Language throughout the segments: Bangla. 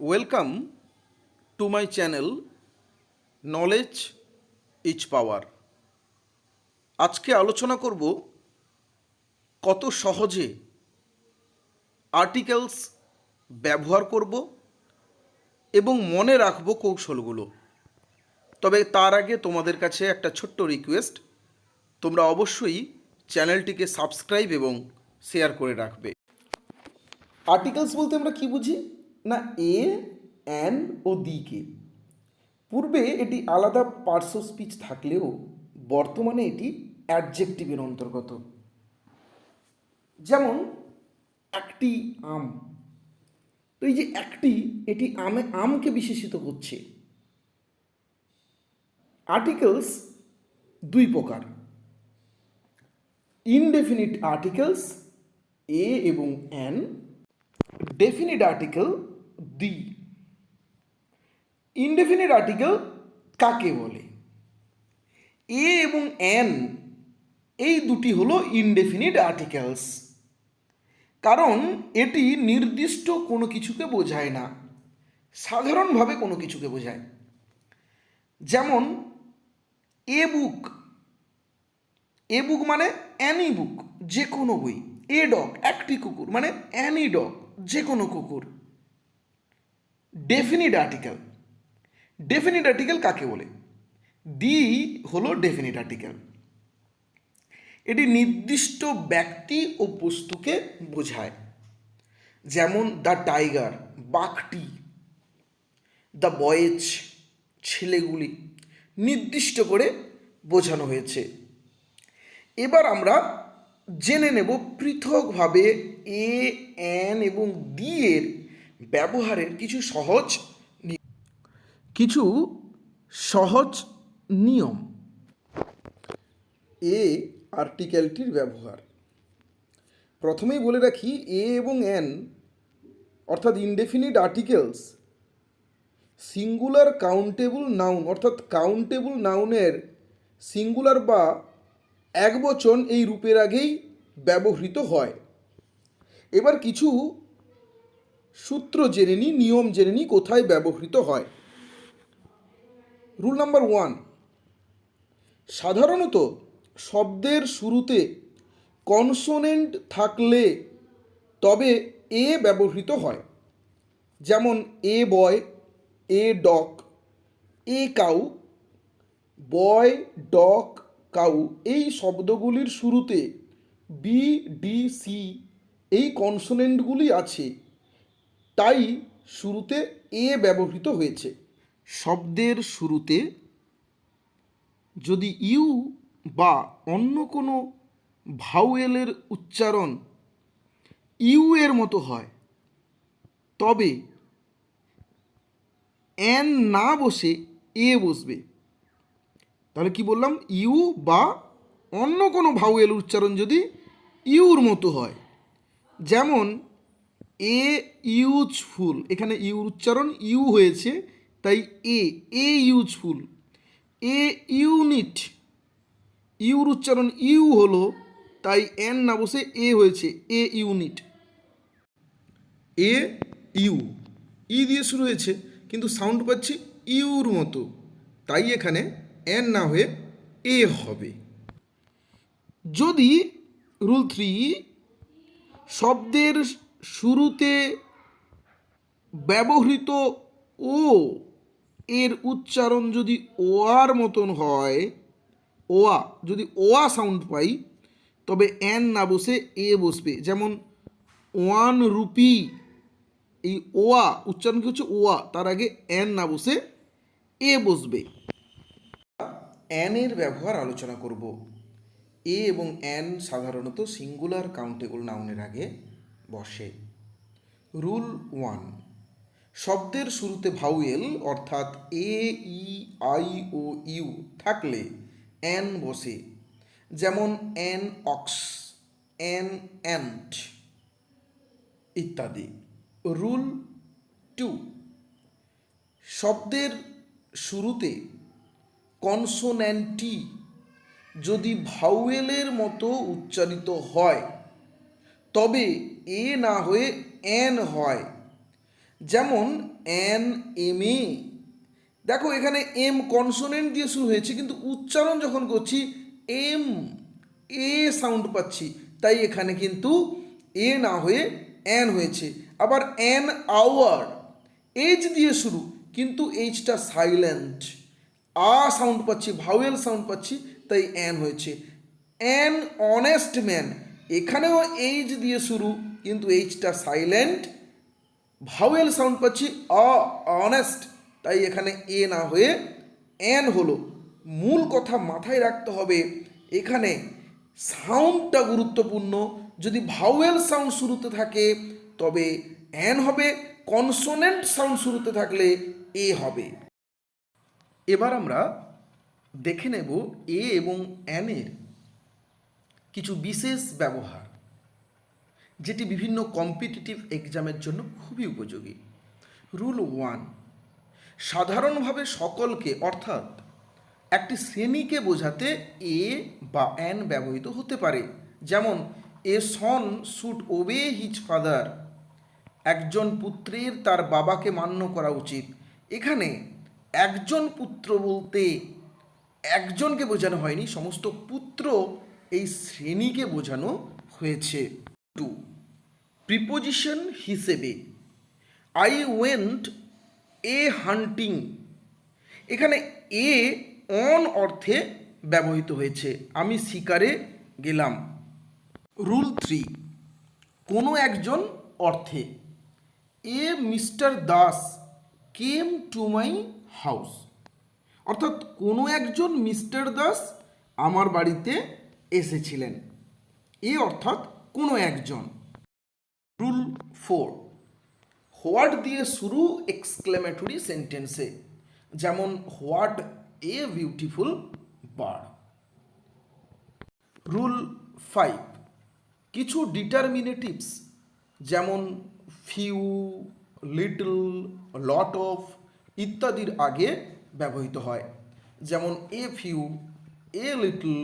Welcome to my channel knowledge is power. আজকে আলোচনা করব কত সহজে আর্টিকেলস ব্যবহার করব এবং মনে রাখব কৌশলগুলো। তবে তার আগে তোমাদের কাছে একটা ছোট্ট রিকোয়েস্ট, তোমরা অবশ্যই চ্যানেলটিকে সাবস্ক্রাইব এবং শেয়ার করে রাখবে। আর্টিকেলস বলতে আমরা কি বুঝি না, এ, অ্যান ও দিকে। পূর্বে এটি আলাদা পার্টস অফ স্পিচ থাকলেও বর্তমানে এটি অ্যাডজেক্টিভের অন্তর্গত। যেমন একটি আম, তো এই যে একটি, এটি আমকে বিশেষিত করছে। আর্টিকেলস দুই প্রকার: ইনডেফিনিট আর্টিকেলস এ এবং an, definite article the. Indefinite article কাকে বলে? এ এবং অ্যান এই দুটি হলো ইনডেফিনিট আর্টিকেলস, কারণ এটি নির্দিষ্ট কোনো কিছুকে বোঝায় না, সাধারণভাবে কোনো কিছুকে বোঝায়। যেমন এ বুক, এ বুক মানে অ্যানি বুক, যে কোনো বই। এ ডগ, একটি কুকুর মানে অ্যানি ডগ, যে কোনো কুকুর। ডেফিনিট আর্টিকেল, ডেফিনিট আর্টিকেল কাকে বলে? দি হলো ডেফিনিট আর্টিকেল। এটি নির্দিষ্ট ব্যক্তি ও বস্তুকে বোঝায়। যেমন দ্য টাইগার, বাঘটি; দ্য বয়েজ, ছেলেগুলি, নির্দিষ্ট করে বোঝানো হয়েছে। এবার আমরা জেনে নেব পৃথকভাবে এ, অ্যান এবং দি এর ব্যবহারের কিছু সহজ নিয়ম। এ আর্টিকেলটির ব্যবহার প্রথমেই বলে রাখি, এ এবং অ্যান অর্থাৎ indefinite articles singular countable noun অর্থাৎ কাউন্টেবল নাউনের সিঙ্গুলার বা একবচন এই রূপের আগেই ব্যবহৃত হয়। এবার কিছু সূত্র জেনে নিই, নিয়ম জেনে নিই কোথায় ব্যবহৃত হয়। রুল নাম্বার 1, সাধারণত শব্দের শুরুতে কনসোনেন্ট থাকলে তবে এ ব্যবহৃত হয়। যেমন a boy, a dog, a cow. Boy, dog, cow এই শব্দগুলির শুরুতে বি, ডি, সি এই কনসোনেন্টগুলি আছে, তাই শুরুতে এ ব্যবহৃত হয়েছে। শব্দের শুরুতে যদি ইউ বা অন্য কোনো ভাওয়েলের উচ্চারণ ইউ এর মতো হয়, তবে এন না বসে এ বসবে। তাহলে কি বললাম? ইউ বা অন্য কোনো ভাওয়েল উচ্চারণ যদি ইউর মতো হয়। যেমন এ ইউজফুল, এখানে ইউর উচ্চারণ ইউ হয়েছে, তাই a useful. A unit, your উচ্চারণ ইউ হলো, তাই এন না বসে এ হয়েছে, এ ইউনিট। এ ইউ, ই দিয়ে শুরু হয়েছে কিন্তু সাউন্ড পাচ্ছি ইউর মতো, তাই এখানে এন না হয়ে এ হবে। যদি রুল 3, শব্দের শুরুতে ব্যবহৃত ও এর উচ্চারণ যদি ওয়ার মতন হয়, ওয়া যদি ওয়া সাউন্ড পাই, তবে এন না বসে এ বসবে। যেমন 1 রুপি, এই ওয়া উচ্চারণ কি হচ্ছে ওয়া, তার আগে এন না বসে এ বসবে। অ্যান এর ব্যবহার আলোচনা করব। এ এবং অ্যান সাধারণত সিঙ্গুলার কাউন্টেবল নাউনের আগে বসে। রুল 1, শব্দের শুরুতে ভাউয়েল অর্থাৎ এ, ই, আই ও ইউ থাকলে অ্যান বসে। যেমন অ্যান অক্স, অ্যান অ্যান্ট ইত্যাদি। রুল 2, শব্দের শুরুতে কনসোন্যান্টটি যদি ভাউয়েলের মতো উচ্চারিত হয়, তবে এ না হয়ে এন হয়। যেমন অ্যান, এম এ। দেখো এখানে এম কনসোনেন্ট দিয়ে শুরু হয়েছে, কিন্তু উচ্চারণ যখন করছি এম এ সাউন্ড পাচ্ছি, তাই এখানে কিন্তু এ না হয়ে অ্যান হয়েছে। আবার অ্যান আওয়ার, এইচ দিয়ে শুরু, কিন্তু এইচটা সাইলেন্ট, আ সাউন্ড পাচ্ছি, ভাওয়েল সাউন্ড পাচ্ছি, তাই অ্যান হয়েছে। অ্যান অনেস্ট ম্যান, এখানেও এইচ দিয়ে শুরু, কিন্তু এইচটা সাইলেন্ট, ভাওয়েল সাউন্ড পাচ্ছি অনেস্ট, তাই এখানে এ না হয়ে অ্যান হলো। মূল কথা মাথায় রাখতে হবে, এখানে সাউন্ডটা গুরুত্বপূর্ণ। যদি ভাওয়েল সাউন্ড শুরুতে থাকে তবে অ্যান হবে, কনসোনেন্ট সাউন্ড শুরুতে থাকলে এ হবে। এবার আমরা দেখে নেব এ এবং অ্যানের কিছু বিশেষ ব্যবহার, যেটি বিভিন্ন কম্পিটিটিভ এক্সামের জন্য খুবই উপযোগী। রুল 1, সাধারণভাবে সকলকে অর্থাৎ একটি শ্রেণীকে বোঝাতে এ বা অ্যান ব্যবহৃত হতে পারে। যেমন এ সন শুড ওবে হিজ ফাদার, একজন পুত্রের তার বাবাকে মান্য করা উচিত। এখানে একজন পুত্র বলতে একজনকে বোঝানো হয়নি, সমস্ত পুত্র এই শ্রেণীকে বোঝানো হয়েছে। 2, প্রিপোজিশন হিসেবে আই ওয়েন্ট এ হান্টিং, এখানে এ অন অর্থে ব্যবহৃত হয়েছে, আমি শিকারে গেলাম। রুল 3, কোনো একজন অর্থে a mister Das came to my house, অর্থাৎ কোনো একজন মিস্টার দাস আমার বাড়িতে এসেছিলেন, এ অর্থাৎ কোনো একজন। রুল 4, হোয়াট দিয়ে শুরু এক্সক্লেমেটরি সেন্টেন্সে, যেমন what a beautiful bird. Rule 5, কিছু ডিটারমিনেটিভস যেমন ফিউ, লিটল, লট অফ ইত্যাদির আগে ব্যবহৃত হয়, যেমন a few, a little,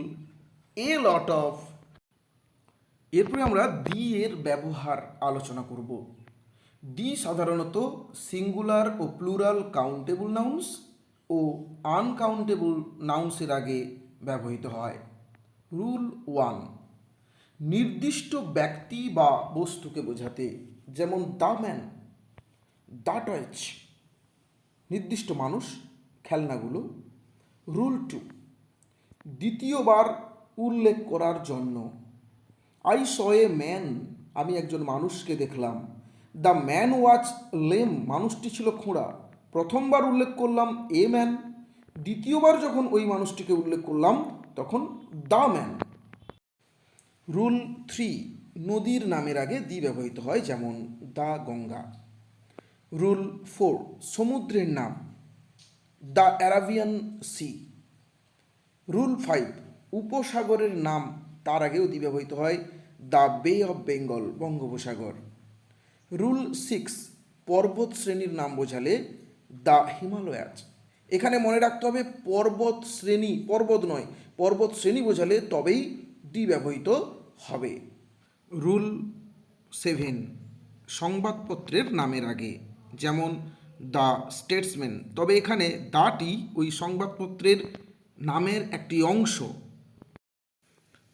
A lot of. এরপরে আমরা দি এর ব্যবহার আলোচনা করব। ডি সাধারণত সিঙ্গুলার ও প্লুরাল কাউন্টেবল নাউন্স ও আনকাউন্টেবল নাউন্সের আগে ব্যবহৃত হয়। রুল 1, নির্দিষ্ট ব্যক্তি বা বস্তুকে বোঝাতে, যেমন দ্য ম্যান, দ্য টয়েচ, নির্দিষ্ট মানুষ, খেলনাগুলো। রুল 2, দ্বিতীয়বার উল্লেখ করার জন্য, আই স এ ম্যান, আমি একজন মানুষকে দেখলাম। দ্য ম্যান ওয়াজ লেম, মানুষটি ছিল খোঁড়া। প্রথমবার উল্লেখ করলাম এ ম্যান, দ্বিতীয়বার যখন ওই মানুষটিকে উল্লেখ করলাম তখন দ্য ম্যান। রুল 3, নদীর নামের আগে দি ব্যবহৃত হয়, যেমন দ্য গঙ্গা। রুল 4, সমুদ্রের নাম, দ্য অ্যারাবিয়ান সি। রুল 5, উপসাগরের নাম, তার আগেও দি ব্যবহৃত হয়, দ্য বে অফ বেঙ্গল, বঙ্গোপসাগর। রুল 6, পর্বত শ্রেণীর নাম বোঝালে দ্য হিমালয়াজ। এখানে মনে রাখতে হবে পর্বত শ্রেণী, পর্বত নয়, পর্বত শ্রেণী বোঝালে তবেই দি ব্যবহৃত হবে। রুল 7, সংবাদপত্রের নামের আগে, যেমন দ্য স্টেটসম্যান, তবে এখানে দাটি ওই সংবাদপত্রের নামের একটি অংশ।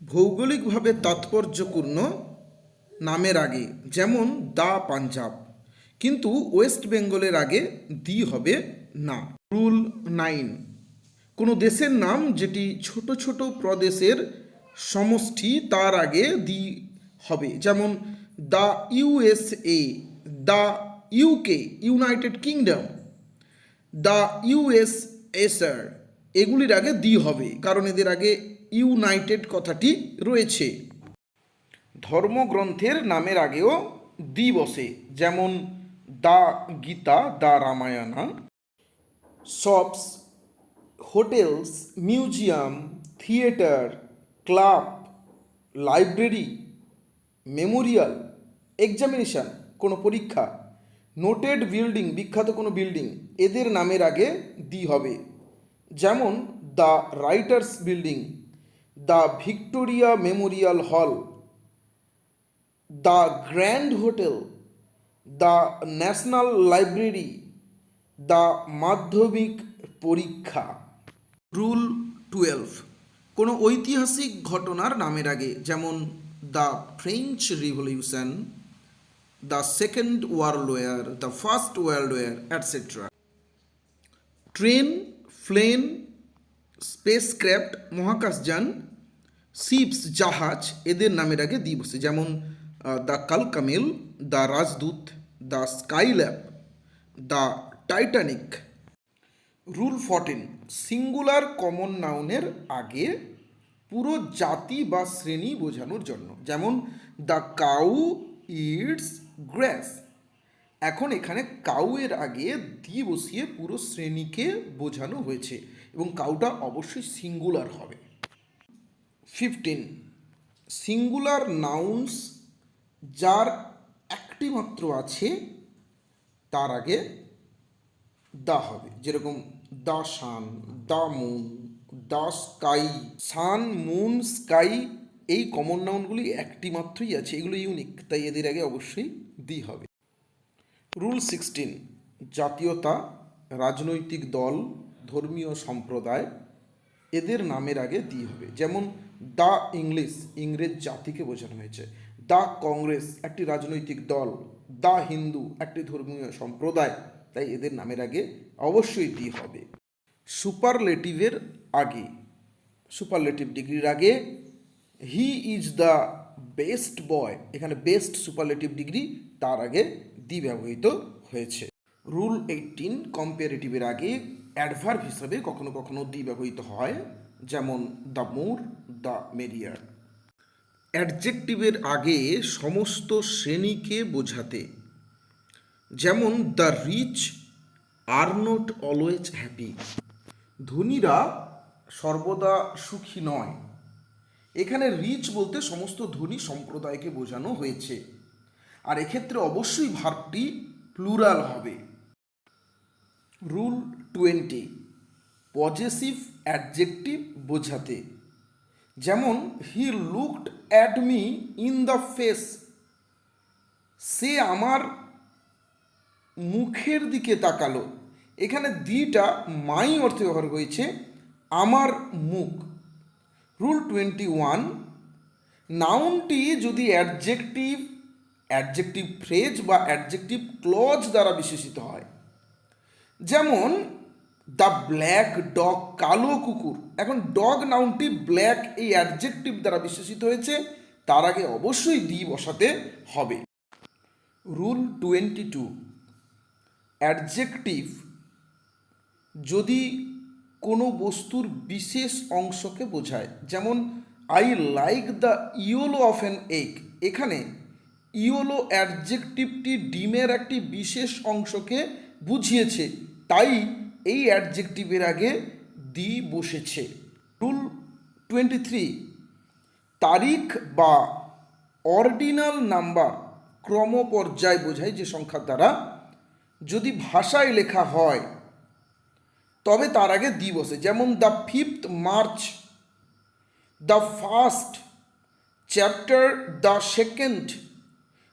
ভৌগোলিকভাবে তাৎপর্যপূর্ণ নামের আগে, যেমন দ্য পাঞ্জাব, কিন্তু ওয়েস্ট বেঙ্গলের আগে দি হবে না। রুল 9, কোনো দেশের নাম যেটি ছোট ছোট প্রদেশের সমষ্টি তার আগে দি হবে, যেমন the USA, the UK, United kingdom, the USSR, এগুলির আগে দি হবে কারণ এদের আগে ইউনাইটেড কথাটি রয়েছে। ধর্মগ্রন্থের নামের আগেও দি বসে, যেমন the Gita, the Ramayana. Shops, hotels, museum, theatre, club, library, Memorial, examination, কোনো পরীক্ষা, নোটেড বিল্ডিং, বিখ্যাত কোনো বিল্ডিং, এদের নামের আগে দি হবে, যেমন the writers building, the Victoria memorial hall, the grand hotel, the national library, the Madhyamik পরীক্ষা। রুল 12, কোনো ঐতিহাসিক ঘটনার নামের আগে, যেমন the French revolution, the second world war, the first world war, etcetera. Train, plane, spacecraft মহাকাশযান, শিপস জাহাজ, এদের নামের আগে দিয়ে বসে, যেমন the Kalka Mail, the Rajdoot, the Skylab, the Titanic. Rule 14, singular common নাউনের আগে পুরো জাতি বা শ্রেণী বোঝানোর জন্য, যেমন দ্য কাউ ইটস গ্রাস। এখন এখানে কাউ এর আগে দি বসিয়ে পুরো শ্রেণীকে বোঝানো হয়েছে এবং কাউটা অবশ্যই সিঙ্গুলার হবে। 15, সিঙ্গুলার নাউন্স যার একটি মাত্র আছে তার আগে দা হবে, যেরকম the sun, the moon, the sky. Sun, moon, sky এই কমন নাউনগুলি একটি মাত্রই আছে, এগুলো ইউনিক, তাই এদের আগে অবশ্যই দি হবে। রুল 16, জাতীয়তা, রাজনৈতিক দল, ধর্মীয় সম্প্রদায়, এদের নামের আগে দি হবে, যেমন দ্য ইংলিশ, ইংরেজ জাতিকে বোঝানো হয়েছে, দ্য কংগ্রেস একটি রাজনৈতিক দল, দ্য হিন্দু একটি ধর্মীয় সম্প্রদায়, তাই এদের নামের আগে অবশ্যই দি হবে। সুপারলেটিভের আগে, সুপারলেটিভ ডিগ্রির আগে he is the best boy, এখানে বেস্ট সুপারলেটিভ ডিগ্রি, তার আগে দি ব্যবহৃত হয়েছে। রুল 18, কম্পারেটিভের আগে অ্যাডভার্ব হিসাবে কখনো কখনো দি ব্যবহৃত হয়, যেমন দ্য মোর, দ্য মেরিয়ার। অ্যাডজেক্টিভের আগে সমস্ত শ্রেণীকে বোঝাতে, যেমন the rich are not always happy, ধনীরা সর্বদা সুখী নয়। এখানে রিচ বলতে সমস্ত ধনী সম্প্রদায়কে বোঝানো হয়েছে, আর এক্ষেত্রে অবশ্যই ভার্বটি প্লুরাল হবে। রুল 20, পজেসিভ অ্যাডজেক্টিভ বোঝাতে, যেমন he looked at me in the face, সে আমার মুখের দিকে তাকালো। এখানে দিটা মাই অর্থে ব্যবহার হয়েছে, আমার মুখ। রুল 21, নাউনটি যদি অ্যাডজেক্টিভ ফ্রেজ বা অ্যাডজেক্টিভ ক্লজ দ্বারা বিশেষিত হয়, যেমন দ্য ব্ল্যাক ডগ, কালো কুকুর। এখন ডগ নাউনটি ব্ল্যাক এই অ্যাডজেক্টিভ দ্বারা বিশেষিত হয়েছে, তার আগে অবশ্যই দি বসাতে হবে। রুল 22, অ্যাডজেক্টিভ যদি কোনো বস্তুর বিশেষ অংশকে বোঝায়, যেমন I like the yellow of an egg, এখানে ইয়েলো অ্যাডজেক্টিভটি ডিমের একটি বিশেষ অংশকে বুঝিয়েছে, তাই এই অ্যাডজেক্টিভের আগে দি বসেছে। রুল 23, তারিখ বা অর্ডিনাল নাম্বার, ক্রমপর্যায় বোঝায় যে সংখ্যার দ্বারা, যদি ভাষায় লেখা হয় তবে তার আগে দি বসে, যেমন the 5th March, the first chapter, the second.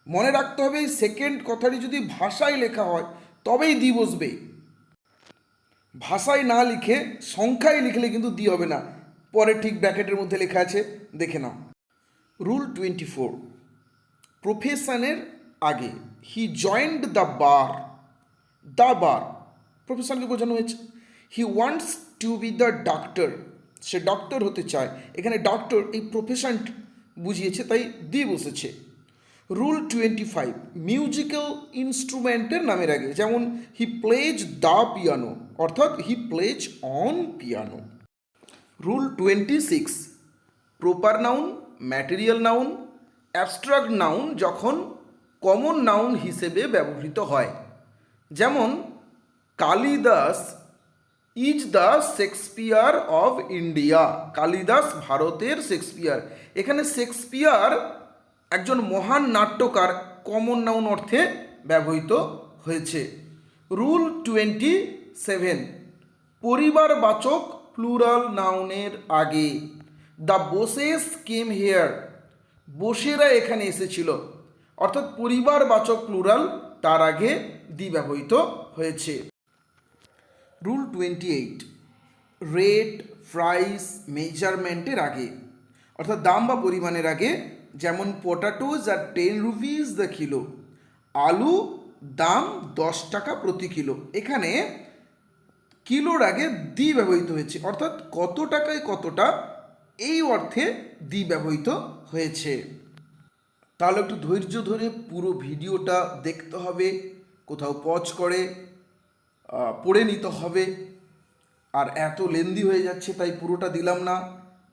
মনে রাখতে হবে এই সেকেন্ড কথাটি যদি ভাষায় লেখা হয় তবেই দি বসবে, ভাষায় না লিখে সংখ্যায় লিখলে কিন্তু দি হবে না, পরে ঠিক ব্র্যাকেটের মধ্যে লেখা আছে, দেখে নাও। রুল 24, প্রফেশনের আগে হি জয়েন্ড দ্য বার, দ্য বার প্রফেশনকে বোঝানো হয়েছে। He wants to B the doctor, say doctor হতে চায়, এখানে ডক্টর এই প্রফেশন বুঝিয়েছে, তাই দি বসেছে। রুল 25, মিউজিক্যাল ইনস্ট্রুমেন্টের নামের আগে, যেমন হি প্লেজ দ্য পিয়ানো, অর্থাৎ he plays on piano. Rule 26, proper noun, material noun, abstract noun যখন কমন নাউন হিসেবে ব্যবহৃত হয়, যেমন Kalidas is the Shakespeare of India, Kalidas ভারতের শেক্সপিয়ার। এখানে শেক্সপিয়ার একজন মহান নাট্যকার কমন নাউন অর্থে ব্যবহৃত হয়েছে। রুল 27, পরিবারবাচক প্লুরাল নাউনের আগে, দ্য বোসেস কেম হেয়ার, বোসেরা এখানে এসেছিল, অর্থাৎ পরিবারবাচক প্লুরাল তার আগে দি ব্যবহৃত হয়েছে। রুল 28, রেট, প্রাইস, মেজারমেন্টের আগে, অর্থাৎ দাম বা পরিমাণের আগে, যেমন পটাটোজ আর 10 রুপিস দ্য কিলো, আলু দাম 10 টাকা প্রতি কিলো। এখানে কিলোর আগে দি ব্যবহৃত হয়েছে, অর্থাৎ কত টাকায় কতটা এই অর্থে দি ব্যবহৃত হয়েছে। তাহলে একটু ধৈর্য ধরে পুরো ভিডিওটা দেখতে হবে, কোথাও পজ করে পড়ে নিতে হবে। আর এত লেন্দি হয়ে যাচ্ছে তাই পুরোটা দিলাম না,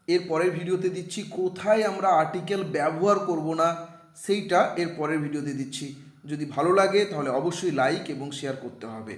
এর পরের ভিডিওতে দিচ্ছি। কোথায় আমরা আর্টিকেল ব্যবহার করব না সেইটা এর পরের ভিডিওতে দিচ্ছি। যদি ভালো লাগে তাহলে অবশ্যই লাইক এবং শেয়ার করতে হবে।